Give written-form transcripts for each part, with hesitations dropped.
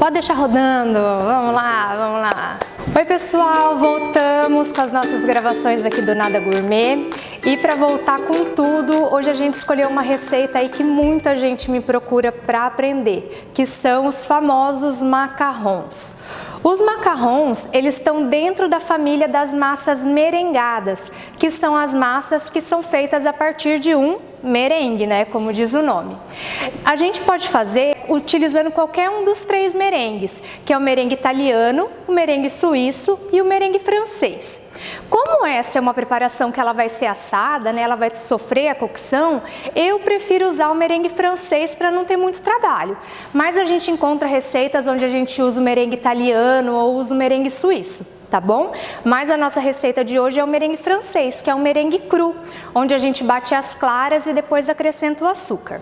Pode deixar rodando, vamos lá, vamos lá. Oi pessoal, voltamos com as nossas gravações aqui do Nada Gourmet. E para voltar com tudo, hoje a gente escolheu uma receita aí que muita gente me procura para aprender, que são os famosos macarrons. Os macarrons, eles estão dentro da família das massas merengadas, que são as massas que são feitas a partir de um merengue, né, como diz o nome. A gente pode fazer utilizando qualquer um dos três merengues, que é o merengue italiano, o merengue suíço e o merengue francês. Como essa é uma preparação que ela vai ser assada, né, ela vai sofrer a cocção, eu prefiro usar o merengue francês para não ter muito trabalho. Mas a gente encontra receitas onde a gente usa o merengue italiano ou usa o merengue suíço, tá bom? Mas a nossa receita de hoje é o merengue francês, que é um merengue cru, onde a gente bate as claras e depois acrescenta o açúcar.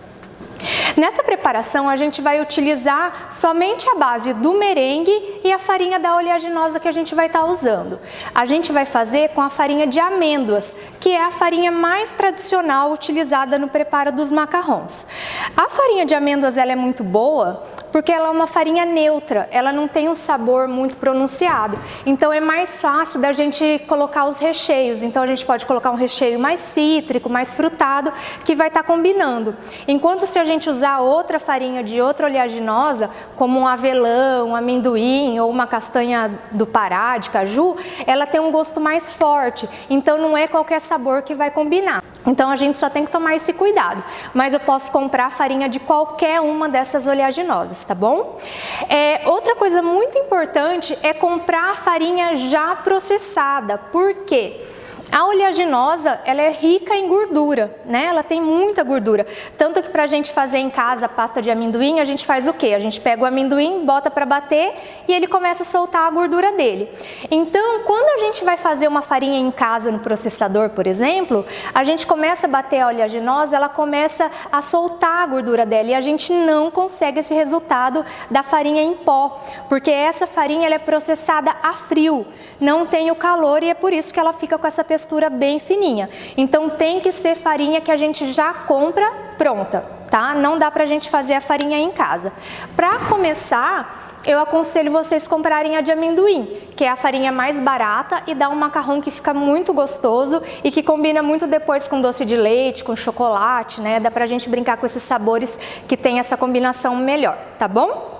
Nessa preparação a gente vai utilizar somente a base do merengue e a farinha da oleaginosa que a gente vai estar usando. A gente vai fazer com a farinha de amêndoas, que é a farinha mais tradicional utilizada no preparo dos macarrons. A farinha de amêndoas ela é muito boa porque ela é uma farinha neutra, ela não tem um sabor muito pronunciado. Então é mais fácil da gente colocar os recheios. Então a gente pode colocar um recheio mais cítrico, mais frutado, que vai estar combinando. Enquanto se a gente usar outra farinha de outra oleaginosa, como um avelã, um amendoim ou uma castanha do Pará, de caju, ela tem um gosto mais forte. Então não é qualquer sabor que vai combinar. Então a gente só tem que tomar esse cuidado. Mas eu posso comprar farinha de qualquer uma dessas oleaginosas, tá bom? Outra coisa muito importante é comprar a farinha já processada. Por quê? A oleaginosa, ela é rica em gordura, né? Ela tem muita gordura. Tanto que pra gente fazer em casa a pasta de amendoim, a gente faz o quê? A gente pega o amendoim, bota pra bater e ele começa a soltar a gordura dele. Então, quando a gente vai fazer uma farinha em casa no processador, por exemplo, a gente começa a bater a oleaginosa, ela começa a soltar a gordura dela e a gente não consegue esse resultado da farinha em pó, porque essa farinha ela é processada a frio, não tem o calor e é por isso que ela fica com essa textura bem fininha. Então tem que ser farinha que a gente já compra pronta, tá? Não dá pra gente fazer a farinha em casa. Pra começar, eu aconselho vocês comprarem a de amendoim, que é a farinha mais barata e dá um macarrão que fica muito gostoso e que combina muito depois com doce de leite, com chocolate, né? Dá pra gente brincar com esses sabores que tem essa combinação melhor, tá bom?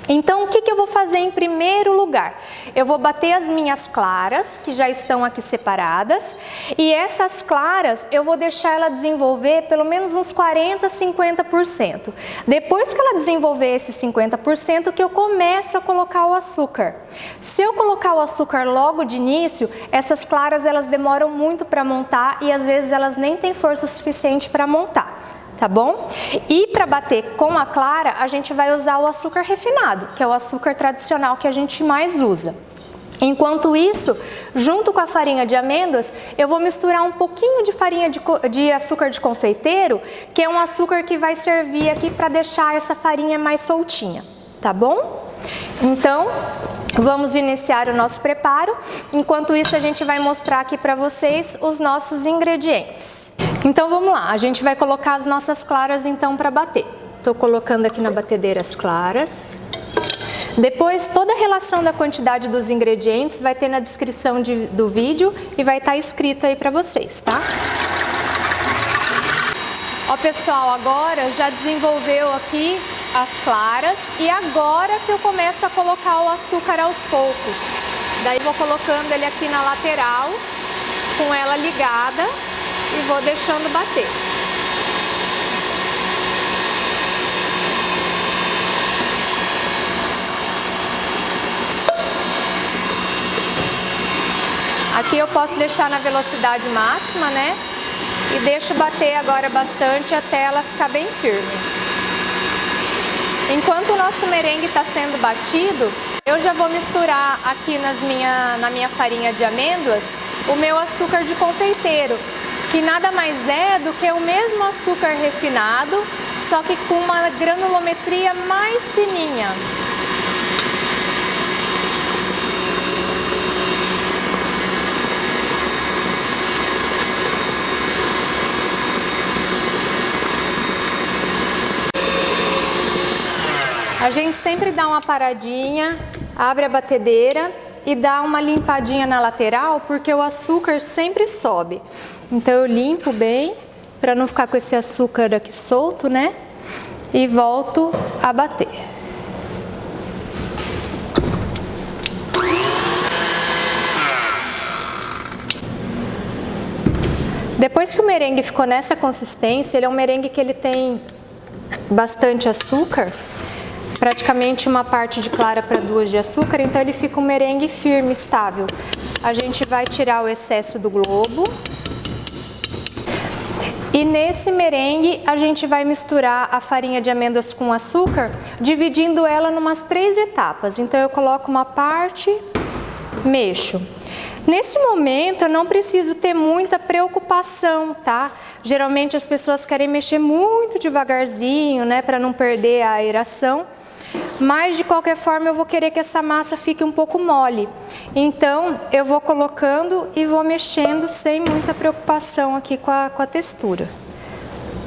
Então, o que eu vou fazer em primeiro lugar? Eu vou bater as minhas claras, que já estão aqui separadas, e essas claras eu vou deixar ela desenvolver pelo menos uns 40%, 50%. Depois que ela desenvolver esses 50%, que eu começo a colocar o açúcar. Se eu colocar o açúcar logo de início, essas claras elas demoram muito para montar e às vezes elas nem têm força suficiente para montar. Tá bom? E para bater com a clara, a gente vai usar o açúcar refinado, que é o açúcar tradicional que a gente mais usa. Enquanto isso, junto com a farinha de amêndoas, eu vou misturar um pouquinho de farinha de açúcar de confeiteiro, que é um açúcar que vai servir aqui para deixar essa farinha mais soltinha, tá bom? Então, vamos iniciar o nosso preparo. Enquanto isso, a gente vai mostrar aqui para vocês os nossos ingredientes. Então vamos lá, a gente vai colocar as nossas claras então para bater. Estou colocando aqui na batedeira as claras. Depois toda a relação da quantidade dos ingredientes vai ter na descrição do vídeo e vai estar escrito aí para vocês, tá? Ó pessoal, agora já desenvolveu aqui as claras e agora que eu começo a colocar o açúcar aos poucos. Daí vou colocando ele aqui na lateral, com ela ligada. E vou deixando bater. Aqui eu posso deixar na velocidade máxima, né? E deixo bater agora bastante até ela ficar bem firme. Enquanto o nosso merengue está sendo batido, eu já vou misturar aqui na minha farinha de amêndoas o meu açúcar de confeiteiro, que nada mais é do que o mesmo açúcar refinado, só que com uma granulometria mais fininha. A gente sempre dá uma paradinha, abre a batedeira e dá uma limpadinha na lateral, porque o açúcar sempre sobe. Então eu limpo bem, para não ficar com esse açúcar aqui solto, né? E volto a bater. Depois que o merengue ficou nessa consistência, ele é um merengue que ele tem bastante açúcar, praticamente uma parte de clara para 2 de açúcar, então ele fica um merengue firme, estável. A gente vai tirar o excesso do globo. E nesse merengue a gente vai misturar a farinha de amêndoas com açúcar, dividindo ela em umas 3 etapas. Então eu coloco uma parte, mexo. Nesse momento eu não preciso ter muita preocupação, tá? Geralmente as pessoas querem mexer muito devagarzinho, né, para não perder a aeração. Mas de qualquer forma eu vou querer que essa massa fique um pouco mole. Então eu vou colocando e vou mexendo sem muita preocupação aqui com a textura.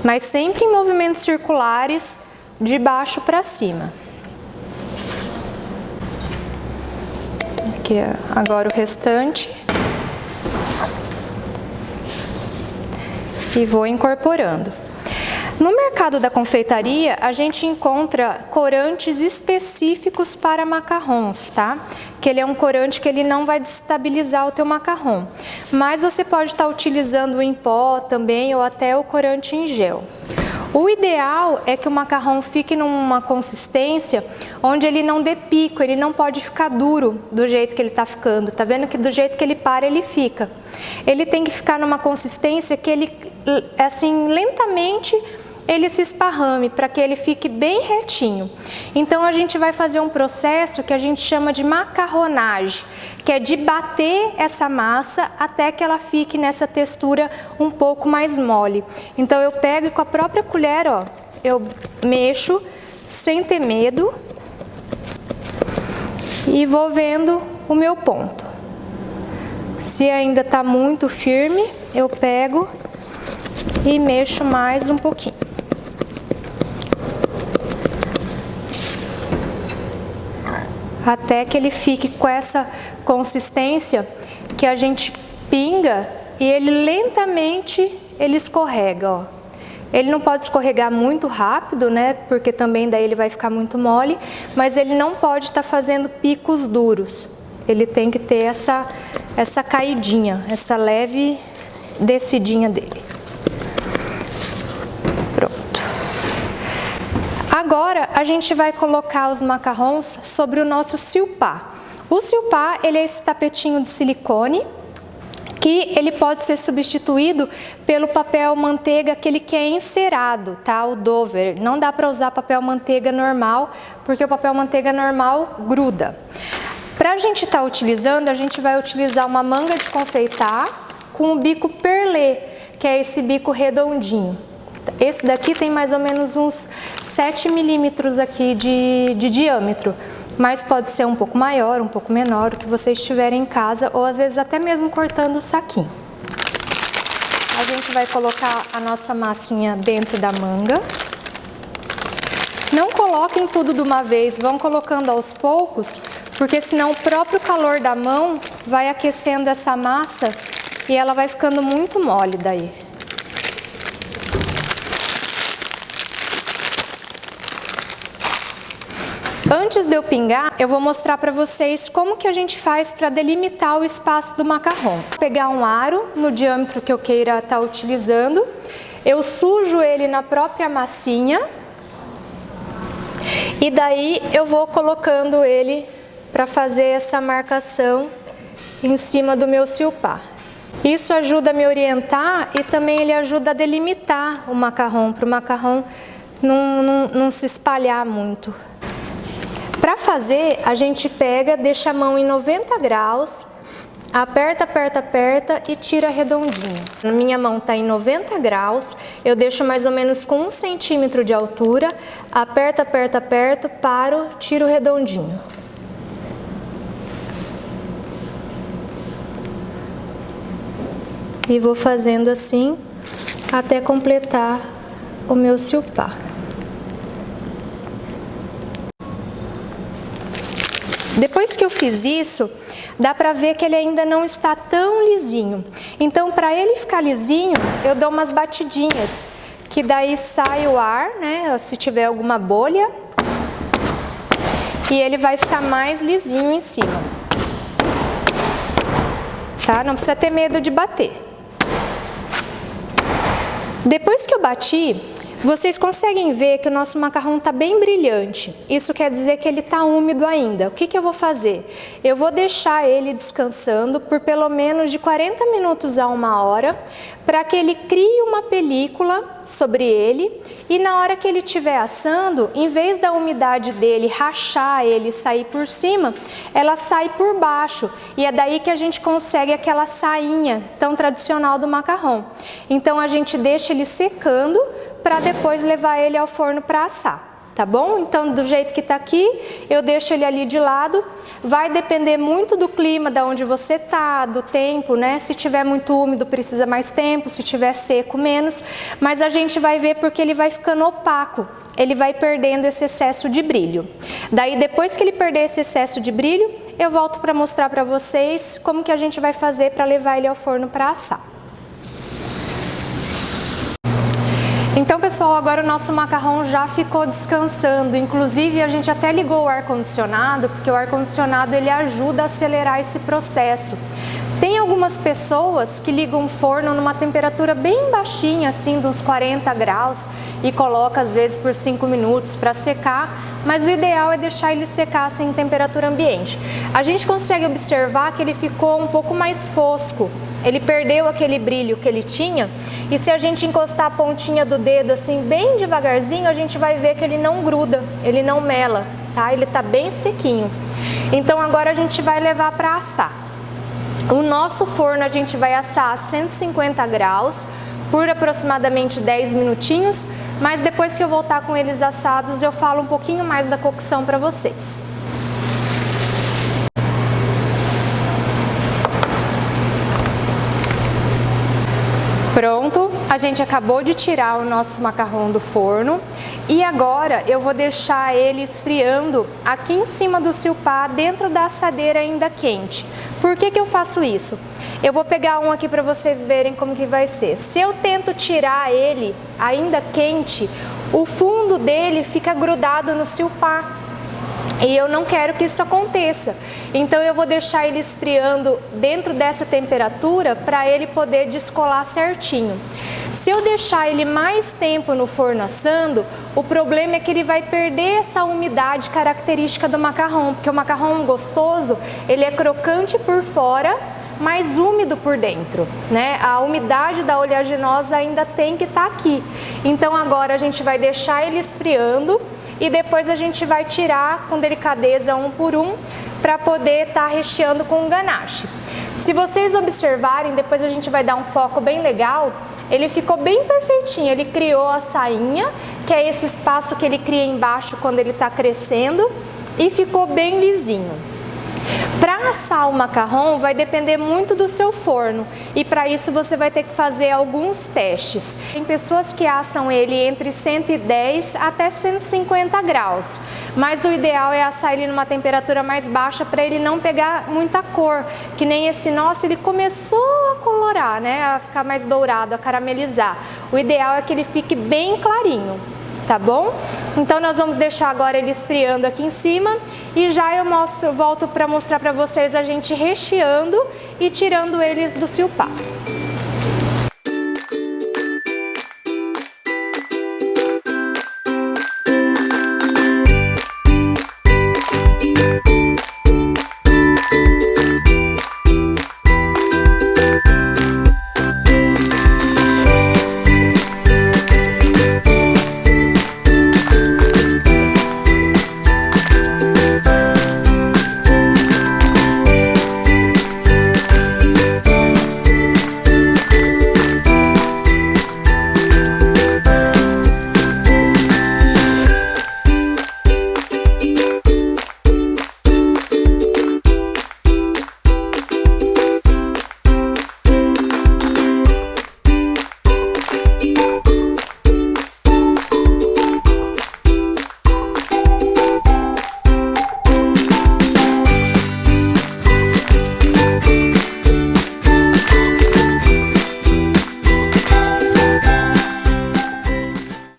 Mas sempre em movimentos circulares, de baixo para cima. Aqui agora o restante. E vou incorporando. No mercado da confeitaria, a gente encontra corantes específicos para macarrons, tá? Que ele é um corante que ele não vai destabilizar o teu macarrão. Mas você pode estar utilizando o em pó também ou até o corante em gel. O ideal é que o macarrão fique numa consistência onde ele não dê pico, ele não pode ficar duro do jeito que ele está ficando. Tá vendo que do jeito que ele para, ele fica. Ele tem que ficar numa consistência que ele, assim, lentamente ele se esparrame, para que ele fique bem retinho. Então a gente vai fazer um processo que a gente chama de macarronagem, que é de bater essa massa até que ela fique nessa textura um pouco mais mole. Então eu pego e com a própria colher, ó, eu mexo sem ter medo e vou vendo o meu ponto. Se ainda está muito firme, eu pego e mexo mais um pouquinho. Até que ele fique com essa consistência que a gente pinga e ele lentamente ele escorrega, ó. Ele não pode escorregar muito rápido, né? Porque também daí ele vai ficar muito mole, mas ele não pode estar fazendo picos duros. Ele tem que ter essa caidinha, essa leve descidinha dele. Agora a gente vai colocar os macarrons sobre o nosso silpá. O silpá, ele é esse tapetinho de silicone que ele pode ser substituído pelo papel manteiga, aquele que é encerado, tá? O Dover. Não dá para usar papel manteiga normal, porque o papel manteiga normal gruda. Para a gente estar utilizando, a gente vai utilizar uma manga de confeitar com o bico perlê, que é esse bico redondinho. Esse daqui tem mais ou menos uns 7 milímetros aqui de diâmetro, mas pode ser um pouco maior, um pouco menor, o que vocês tiverem em casa, ou às vezes até mesmo cortando o saquinho. A gente vai colocar a nossa massinha dentro da manga. Não coloquem tudo de uma vez, vão colocando aos poucos, porque senão o próprio calor da mão vai aquecendo essa massa e ela vai ficando muito mole daí. Antes de eu pingar, eu vou mostrar para vocês como que a gente faz para delimitar o espaço do macarrão. Vou pegar um aro no diâmetro que eu queira estar utilizando, eu sujo ele na própria massinha e daí eu vou colocando ele para fazer essa marcação em cima do meu silpá. Isso ajuda a me orientar e também ele ajuda a delimitar o macarrão, para o macarrão não se espalhar muito. Para fazer, a gente pega, deixa a mão em 90 graus, aperta, aperta, aperta e tira redondinho. A minha mão está em 90 graus, eu deixo mais ou menos com 1 centímetro de altura, aperta, aperta, aperto, paro, tiro redondinho. E vou fazendo assim até completar o meu silpá. Depois que eu fiz isso, dá pra ver que ele ainda não está tão lisinho. Então, para ele ficar lisinho, eu dou umas batidinhas, que daí sai o ar, né, se tiver alguma bolha, e ele vai ficar mais lisinho em cima. Tá? Não precisa ter medo de bater. Depois que eu bati, vocês conseguem ver que o nosso macarrão está bem brilhante. Isso quer dizer que ele está úmido ainda. O que eu vou fazer? Eu vou deixar ele descansando por pelo menos de 40 minutos a 1 hora, para que ele crie uma película sobre ele, e na hora que ele estiver assando, em vez da umidade dele rachar ele e sair por cima, ela sai por baixo, e é daí que a gente consegue aquela sainha tão tradicional do macarrão. Então a gente deixa ele secando para depois levar ele ao forno para assar, tá bom? Então, do jeito que tá aqui, eu deixo ele ali de lado. Vai depender muito do clima, da onde você tá, do tempo, né? Se tiver muito úmido, precisa mais tempo, se tiver seco, menos. Mas a gente vai ver porque ele vai ficando opaco, ele vai perdendo esse excesso de brilho. Daí, depois que ele perder esse excesso de brilho, eu volto para mostrar para vocês como que a gente vai fazer para levar ele ao forno para assar. Então, pessoal, agora o nosso macarrão já ficou descansando. Inclusive, a gente até ligou o ar-condicionado, porque o ar-condicionado ele ajuda a acelerar esse processo. Tem algumas pessoas que ligam o forno numa temperatura bem baixinha, assim, de uns 40 graus, e coloca às vezes por 5 minutos para secar, mas o ideal é deixar ele secar assim, em temperatura ambiente. A gente consegue observar que ele ficou um pouco mais fosco. Ele perdeu aquele brilho que ele tinha, e se a gente encostar a pontinha do dedo assim bem devagarzinho, a gente vai ver que ele não gruda, ele não mela, tá? Ele tá bem sequinho. Então agora a gente vai levar para assar. O nosso forno a gente vai assar a 150 graus por aproximadamente 10 minutinhos, mas depois que eu voltar com eles assados, eu falo um pouquinho mais da cocção para vocês. Pronto, a gente acabou de tirar o nosso macarrão do forno e agora eu vou deixar ele esfriando aqui em cima do silpá, dentro da assadeira ainda quente. Por que eu faço isso? Eu vou pegar um aqui para vocês verem como que vai ser. Se eu tento tirar ele ainda quente, o fundo dele fica grudado no silpá. E eu não quero que isso aconteça. Então eu vou deixar ele esfriando dentro dessa temperatura para ele poder descolar certinho. Se eu deixar ele mais tempo no forno assando, o problema é que ele vai perder essa umidade característica do macarrão, porque o macarrão gostoso, ele é crocante por fora, mais úmido por dentro, né? A umidade da oleaginosa ainda tem que estar aqui. Então agora a gente vai deixar ele esfriando e depois a gente vai tirar com delicadeza um por um para poder estar recheando com um ganache. Se vocês observarem, depois a gente vai dar um foco bem legal, ele ficou bem perfeitinho, ele criou a sainha, que é esse espaço que ele cria embaixo quando ele está crescendo, e ficou bem lisinho. Para assar o macarrão vai depender muito do seu forno e para isso você vai ter que fazer alguns testes. Tem pessoas que assam ele entre 110 até 150 graus, mas o ideal é assar ele numa temperatura mais baixa para ele não pegar muita cor, que nem esse nosso, ele começou a colorar, né, a ficar mais dourado, a caramelizar. O ideal é que ele fique bem clarinho. Tá bom? Então nós vamos deixar agora ele esfriando aqui em cima e já eu volto para mostrar para vocês a gente recheando e tirando eles do silpá.